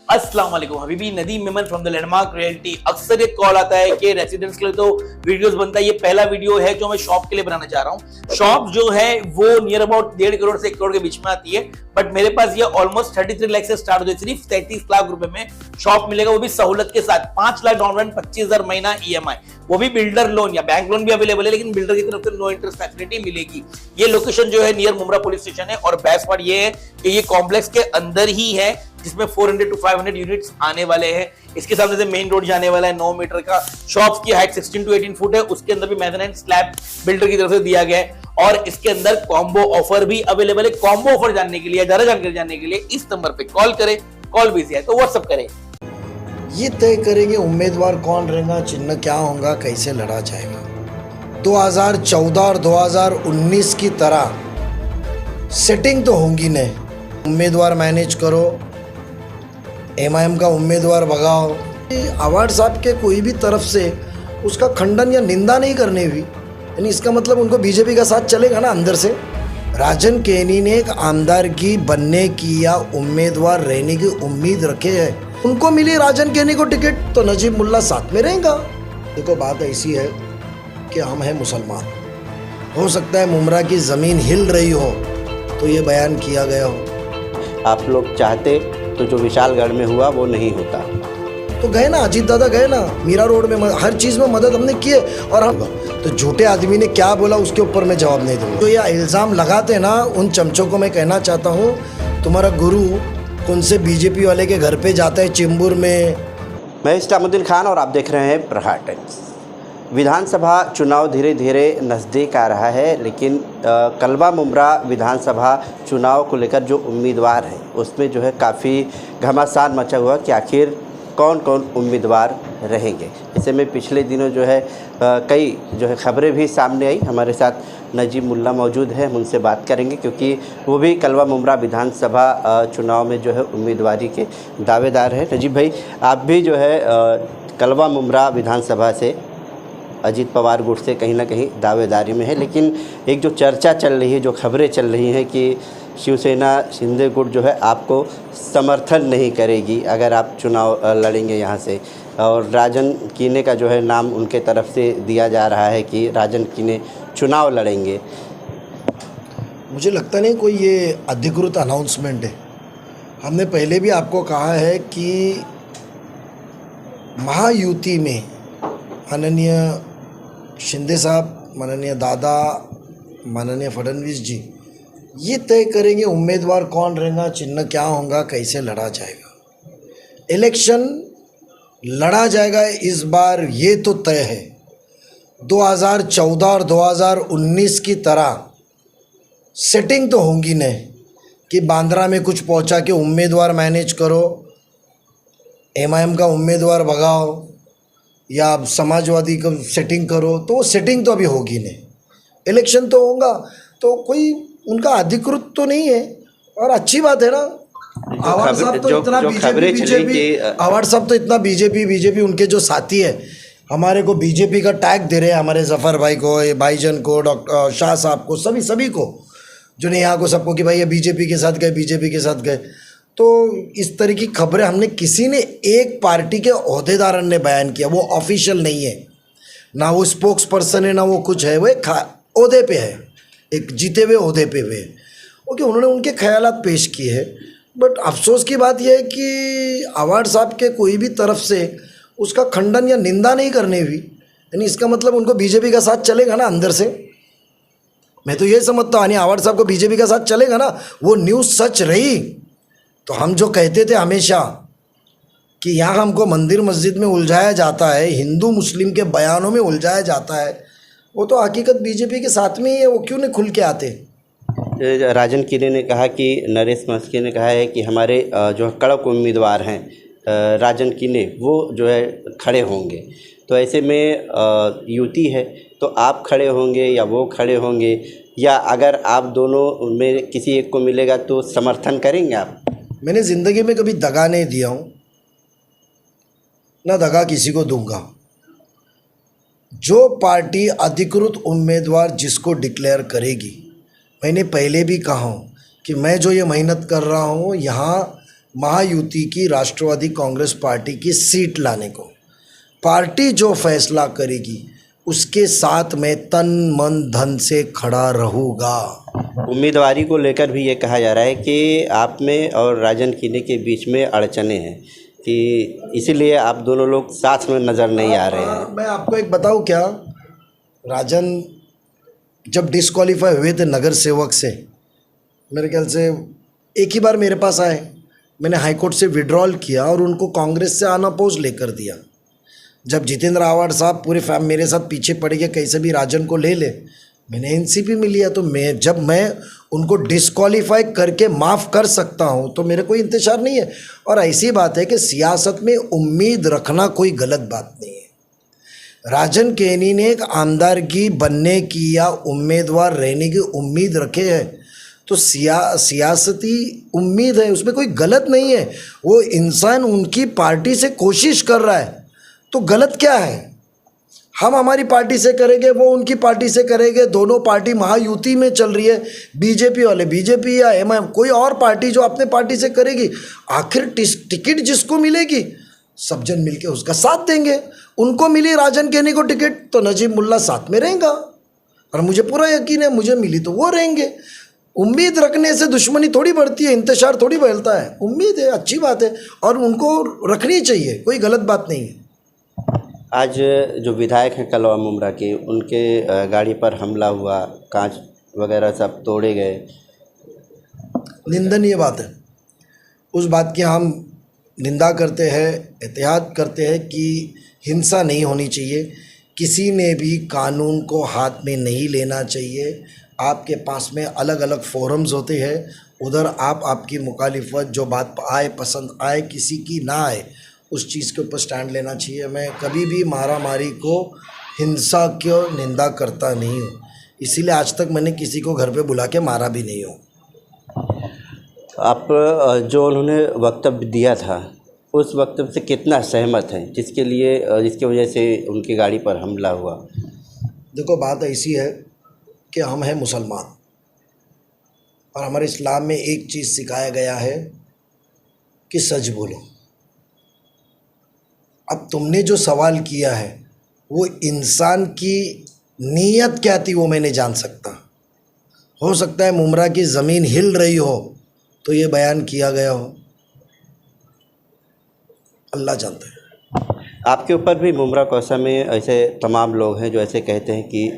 अस्सलाम वालेकुम Habibi, Nadeem Memon from the landmark realty. अक्सर ये कॉल आता है कि रेसिडेंट्स के लिए तो वीडियोस बनता है। ये पहला वीडियो है जो मैं शॉप के लिए बनाना चाह रहा हूँ। शॉप जो है वो नियर अबाउट 1.5 करोड़ से 1 करोड़ के बीच में आती है, बट मेरे पास ये ऑलमोस्ट 33 लाख से स्टार्ट होती है। सिर्फ 33 लाख रुपए में शॉप मिलेगा, वो भी सहूलत के साथ। 5 लाख डाउन पेमेंट, 25,000 महीना EMI, वो भी बिल्डर लोन या बैंक लोन भी अवेलेबल है, लेकिन बिल्डर की तरफ से नो इंटरेस्ट फैसिलिटी मिलेगी। ये लोकेशन जो है नियर मुमरा पुलिस स्टेशन है, और बेस्ट पार्ट ये है कि ये कॉम्प्लेक्स के अंदर ही है, जिसमें 400 to 500 यूनिट्स आने वाले हैं। इसके सामने से मेन रोड जाने वाला है 9 मीटर का। शॉप की हाइट 16 to 18 फुट है, उसके अंदर भी मेजोनाइट स्लैब बिल्डर की तरफ से दिया गया है, और इसके अंदर कॉम्बो ऑफर भी अवेलेबल है। कॉम्बो ऑफर जानने के लिए, ज्यादा जानकारी जानने के लिए इस नंबर पे कॉल करें। कॉल बिजी है तो व्हाट्सएप करें। ये तय करेंगे उम्मीदवार कौन रहेगा, चिन्ह क्या होगा, कैसे लड़ा जाएगा। 2014 और 2019 की तरह सेटिंग तो होंगी नहीं। उम्मीदवार मैनेज करो, MIM का उम्मीदवार भगाओ। अवार्ड साहब के कोई भी तरफ से उसका खंडन या निंदा नहीं करने हुई, यानी इसका मतलब उनको बीजेपी का साथ चलेगा ना अंदर से। राजन केनी ने एक आमदारगी बनने की या उम्मीदवार रहने की उम्मीद रखे है, उनको मिली राजन केनी को टिकट, तो नजीब मुल्ला साथ में रहेगा। देखो बात ऐसी है कि हम हैं मुसलमान, हो सकता है मुमरा की ज़मीन हिल रही हो तो ये बयान किया गया हो। आप लोग चाहते तो जो विशालगढ़ में हुआ वो नहीं होता। तो गए ना, अजीत दादा गए ना, मीरा रोड में हर चीज़ में मदद हमने की है। और हम तो झूठे आदमी ने क्या बोला उसके ऊपर मैं जवाब नहीं दूंगा। तो ये इल्ज़ाम लगाते ना, उन चमचों को मैं कहना चाहता हूँ, तुम्हारा गुरु कौन से बीजेपी वाले के घर पे जाता है चेंबूर में। मैं इस्लामुद्दीन खान और आप देख रहे हैं प्रहार टाइम्स। विधानसभा चुनाव धीरे धीरे नज़दीक आ रहा है, लेकिन कलवा मुमरा विधानसभा चुनाव को लेकर जो उम्मीदवार हैं उसमें जो है काफ़ी घमासान मचा हुआ कि आखिर कौन कौन उम्मीदवार रहेंगे। ऐसे में पिछले दिनों जो है कई जो है खबरें भी सामने आई। हमारे साथ नजीब मुल्ला मौजूद है, हम उनसे बात करेंगे क्योंकि वो भी कलवा मुमरा विधानसभा चुनाव में जो है उम्मीदवारी के दावेदार हैं। नजीब भाई, आप भी जो है कलवा मुमरा विधानसभा से अजीत पवार गुट से कहीं ना कहीं दावेदारी में है, लेकिन एक जो चर्चा चल रही है, जो खबरें चल रही हैं कि शिवसेना शिंदे गुट जो है आपको समर्थन नहीं करेगी अगर आप चुनाव लड़ेंगे यहाँ से, और राजन कीने का जो है नाम उनके तरफ से दिया जा रहा है कि राजन कीने चुनाव लड़ेंगे। मुझे लगता नहीं कोई ये अधिकृत अनाउंसमेंट है। हमने पहले भी आपको कहा है कि महायुति में माननीय शिंदे साहब, माननीय दादा, माननीय फडणवीस जी ये तय करेंगे उम्मीदवार कौन रहेगा, चिन्ह क्या होगा, कैसे लड़ा जाएगा। इलेक्शन लड़ा जाएगा इस बार, ये तो तय है। 2014 और 2019 की तरह सेटिंग तो होंगी नहीं कि बांद्रा में कुछ पहुंचा के उम्मीदवार मैनेज करो, MIM का उम्मीदवार भगाओ या समाजवादी का सेटिंग करो, तो वो सेटिंग तो अभी होगी नहीं। इलेक्शन तो होगा, तो कोई उनका अधिकृत तो नहीं है, और अच्छी बात है ना। आवाड़ साहब तो इतना बीजेपी, आवाड़ साहब तो इतना बीजेपी उनके जो साथी है हमारे को बीजेपी का टैग दे रहे हैं, हमारे जफ़र भाई को, भाईजन को, डॉक्टर शाह साहब को, सभी को, जो नहीं यहाँ को सबको कि भाई ये बीजेपी के साथ गए। तो इस तरह की खबरें हमने किसी ने, एक पार्टी के ओहदेदार ने बयान किया, वो ऑफिशियल नहीं है ना, वो स्पोक्स पर्सन है ना वो कुछ है, वो एक ओहदे पे है, एक जीते हुए ओहदे पे हुए, ओके, उन्होंने उनके ख्यालात पेश किए हैं। बट अफसोस की बात यह है कि अवार्ड साहब के कोई भी तरफ से उसका खंडन या निंदा नहीं करने हुई, यानी इसका मतलब उनको बीजेपी का साथ चलेगा ना अंदर से। मैं तो ये समझता हूँ, यानी अवार्ड साहब को बीजेपी का साथ चलेगा ना, वो न्यूज़ सच रही तो हम जो कहते थे हमेशा कि यहाँ हमको मंदिर मस्जिद में उलझाया जाता है, हिंदू मुस्लिम के बयानों में उलझाया जाता है, वो तो हकीकत बीजेपी के साथ में ही है। वो क्यों नहीं खुल के आते। राजन कीने ने कहा कि नरेश मस्के ने कहा है कि हमारे जो कड़क उम्मीदवार हैं राजन कीने, वो जो है खड़े होंगे। तो ऐसे में युति है तो आप खड़े होंगे या वो खड़े होंगे, या अगर आप दोनों में किसी एक को मिलेगा तो समर्थन करेंगे आप? मैंने ज़िंदगी में कभी दगा नहीं दिया हूँ, ना दगा किसी को दूंगा। जो पार्टी अधिकृत उम्मीदवार जिसको डिक्लेयर करेगी, मैंने पहले भी कहा हूँ कि मैं जो ये मेहनत कर रहा हूँ यहाँ महायुति की राष्ट्रवादी कांग्रेस पार्टी की सीट लाने को। पार्टी जो फैसला करेगी उसके साथ मैं तन मन धन से खड़ा रहूँगा। उम्मीदवारी को लेकर भी ये कहा जा रहा है कि आप में और राजन कीने के बीच में अड़चने हैं, कि इसीलिए आप दोनों लोग साथ में नज़र नहीं आ रहे हैं। मैं आपको एक बताऊं क्या, राजन जब डिस्क्वालीफाई हुए थे नगर सेवक से, मेरे ख्याल से एक ही बार मेरे पास आए, मैंने हाई कोर्ट से विड्रॉल किया और उनको कांग्रेस से अनअपोज लेकर दिया। जब जितेंद्र आव्हाड साहब पूरे फैम मेरे साथ पीछे पड़ गए कैसे भी राजन को ले ले, मैंने एनसीपी में लिया। तो मैं उनको डिस्क्वालीफाई करके माफ़ कर सकता हूँ तो मेरे कोई इंतजार नहीं है। और ऐसी बात है कि सियासत में उम्मीद रखना कोई गलत बात नहीं है। राजन केनी ने एक आमदारगी बनने की या उम्मीदवार रहने की उम्मीद रखे है, तो सियासती उम्मीद है, उसमें कोई गलत नहीं है। वो इंसान उनकी पार्टी से कोशिश कर रहा है तो गलत क्या है। हम हमारी पार्टी से करेंगे, वो उनकी पार्टी से करेंगे, दोनों पार्टी महायुति में चल रही है, बीजेपी वाले बीजेपी या एमआईएम, कोई और पार्टी जो अपने पार्टी से करेगी, आखिर टिकट जिसको मिलेगी सब जन मिलके उसका साथ देंगे। उनको मिली राजन केनी को टिकट तो नजीब मुल्ला साथ में रहेगा, और मुझे पूरा यकीन है मुझे मिली तो वो रहेंगे। उम्मीद रखने से दुश्मनी थोड़ी बढ़ती है, इंतजार थोड़ी बढ़ता है। उम्मीद है, अच्छी बात है और उनको रखनी चाहिए, कोई गलत बात नहीं है। आज जो विधायक हैं कलवा मुमरा के, उनके गाड़ी पर हमला हुआ, कांच वगैरह सब तोड़े गए, निंदनीय बात है। उस बात की हम निंदा करते हैं, एहतियात करते हैं कि हिंसा नहीं होनी चाहिए, किसी ने भी कानून को हाथ में नहीं लेना चाहिए। आपके पास में अलग अलग फोरम्स होते हैं, उधर आप आपकी मुखालिफत जो बात आए, पसंद आए, किसी की ना आए, उस चीज़ के ऊपर स्टैंड लेना चाहिए। मैं कभी भी मारा मारी को, हिंसा की निंदा करता नहीं हूँ, इसीलिए आज तक मैंने किसी को घर पे बुला के मारा भी नहीं हूँ। आप जो उन्होंने वक्तव्य दिया था उस वक्तव्य से कितना सहमत हैं, जिसकी वजह से उनकी गाड़ी पर हमला हुआ? देखो, बात ऐसी है कि हम हैं मुसलमान और हमारे इस्लाम में एक चीज़ सिखाया गया है कि सच बोलो। अब तुमने जो सवाल किया है वो इंसान की नीयत क्या थी वो मैं नहीं जान सकता। हो सकता है मुमरा की ज़मीन हिल रही हो तो ये बयान किया गया हो, अल्लाह जानता है। आपके ऊपर भी मुमरा कौसा में ऐसे तमाम लोग हैं जो ऐसे कहते हैं कि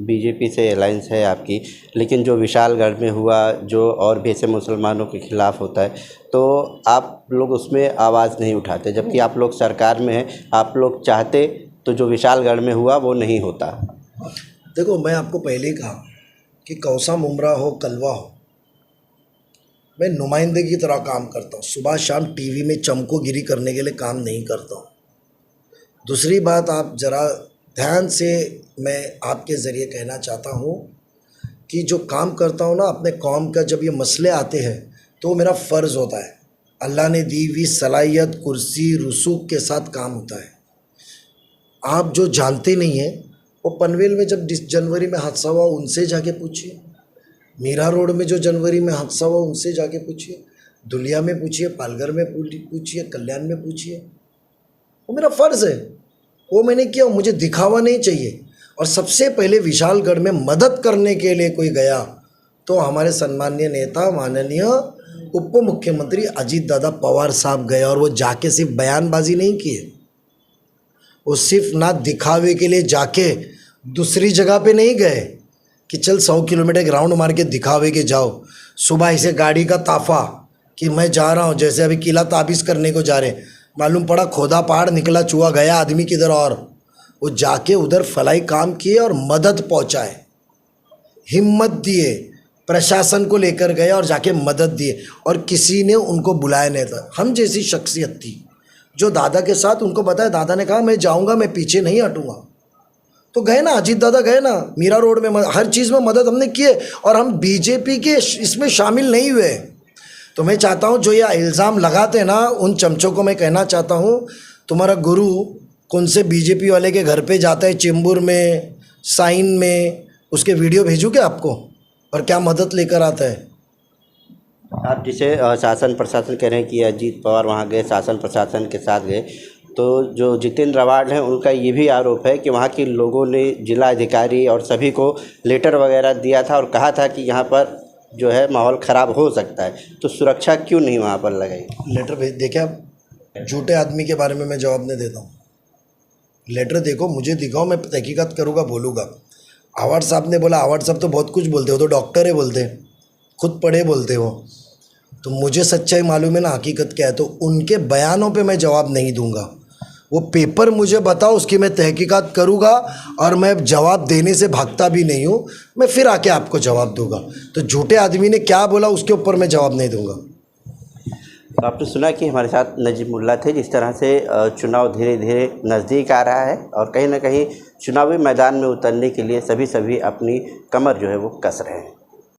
बीजेपी से अलायंस है आपकी, लेकिन जो विशालगढ़ में हुआ जो और भी ऐसे मुसलमानों के ख़िलाफ़ होता है तो आप लोग उसमें आवाज़ नहीं उठाते, जबकि आप लोग सरकार में हैं। आप लोग चाहते तो जो विशालगढ़ में हुआ वो नहीं होता। देखो, मैं आपको पहले ही कहा कि कौसा मुमरा हो, कलवा हो, मैं नुमाइंदे की तरह काम करता हूँ। सुबह शाम टीवी में चमकोगिरी करने के लिए काम नहीं करता हूँ। दूसरी बात, आप ज़रा ध्यान से मैं आपके ज़रिए कहना चाहता हूँ कि जो काम करता हूँ ना अपने कौम का, जब ये मसले आते हैं तो मेरा फ़र्ज़ होता है। अल्लाह ने दी हुई सलाहियत, कुर्सी, रसूख के साथ काम होता है। आप जो जानते नहीं हैं वो पनवेल में जब जनवरी में हादसा हुआ उनसे जाके पूछिए, मीरा रोड में जो जनवरी में हादसा हुआ उनसे जाके पूछिए, दुलिया में पूछिए, पालघर में पूछिए, कल्याण में पूछिए। वो मेरा फ़र्ज़ है, वो मैंने किया। मुझे दिखावा नहीं चाहिए। और सबसे पहले विशालगढ़ में मदद करने के लिए कोई गया तो हमारे सम्माननीय नेता माननीय उप मुख्यमंत्री अजीत दादा पवार साहब गए, और वो जाके सिर्फ बयानबाजी नहीं किए, वो सिर्फ ना दिखावे के लिए जाके दूसरी जगह पे नहीं गए कि चल 100 किलोमीटर ग्राउंड मार के दिखावे के जाओ। सुबह से गाड़ी का ताफ़ा कि मैं जा रहा हूँ, जैसे अभी किला ताबीज़ करने को जा रहे, मालूम पड़ा खोदा पहाड़ निकला चूहा गया आदमी किधर, और वो जाके उधर फलाई काम किए और मदद पहुँचाए, हिम्मत दिए, प्रशासन को लेकर गए और जाके मदद दिए, और किसी ने उनको बुलाया नहीं था। हम जैसी शख्सियत थी जो दादा के साथ, उनको बताया, दादा ने कहा मैं जाऊंगा, मैं पीछे नहीं हटूंगा, तो गए ना, अजीत दादा गए ना, मीरा रोड में हर चीज़ में मदद हमने की है, और हम बीजेपी के इसमें शामिल नहीं हुए। तो मैं चाहता हूँ जो ये इल्ज़ाम लगाते हैं ना, उन चमचों को मैं कहना चाहता हूँ, तुम्हारा गुरु कौन से बीजेपी वाले के घर पे जाता है, चेंबूर में, साइन में, उसके वीडियो भेजूँ क्या आपको, और क्या मदद लेकर आता है। आप जिसे शासन प्रशासन कह रहे हैं कि अजीत पवार वहाँ गए, शासन प्रशासन के साथ गए, तो जो जितेंद्र अवार्ड हैं उनका ये भी आरोप है कि वहाँ के लोगों ने जिला अधिकारी और सभी को लेटर वगैरह दिया था और कहा था कि यहाँ पर जो है माहौल ख़राब हो सकता है, तो सुरक्षा क्यों नहीं वहाँ पर लगाई? लेटर भेज देखिए आप, झूठे आदमी के बारे में मैं जवाब नहीं देता हूँ। लेटर देखो, मुझे दिखाओ, मैं तहकीकात करूँगा, बोलूँगा। अवार्ड साहब ने बोला, अवार्ड साहब तो बहुत कुछ बोलते हो, तो डॉक्टर है बोलते, खुद पढ़े बोलते हो, तो मुझे सच्चाई मालूम है ना हकीकत क्या है, तो उनके बयानों पे मैं जवाब नहीं दूंगा। वो पेपर मुझे बताओ, उसकी मैं तहकीकात करूँगा और मैं जवाब देने से भागता भी नहीं हूँ, मैं फिर आके आपको जवाब दूंगा। तो झूठे आदमी ने क्या बोला उसके ऊपर मैं जवाब नहीं दूंगा। तो आपने सुना कि हमारे साथ नजीमुल्लाह थे। जिस तरह से चुनाव धीरे धीरे नज़दीक आ रहा है और कहीं ना कहीं चुनावी मैदान में उतरने के लिए सभी अपनी कमर जो है वो कस रहे हैं।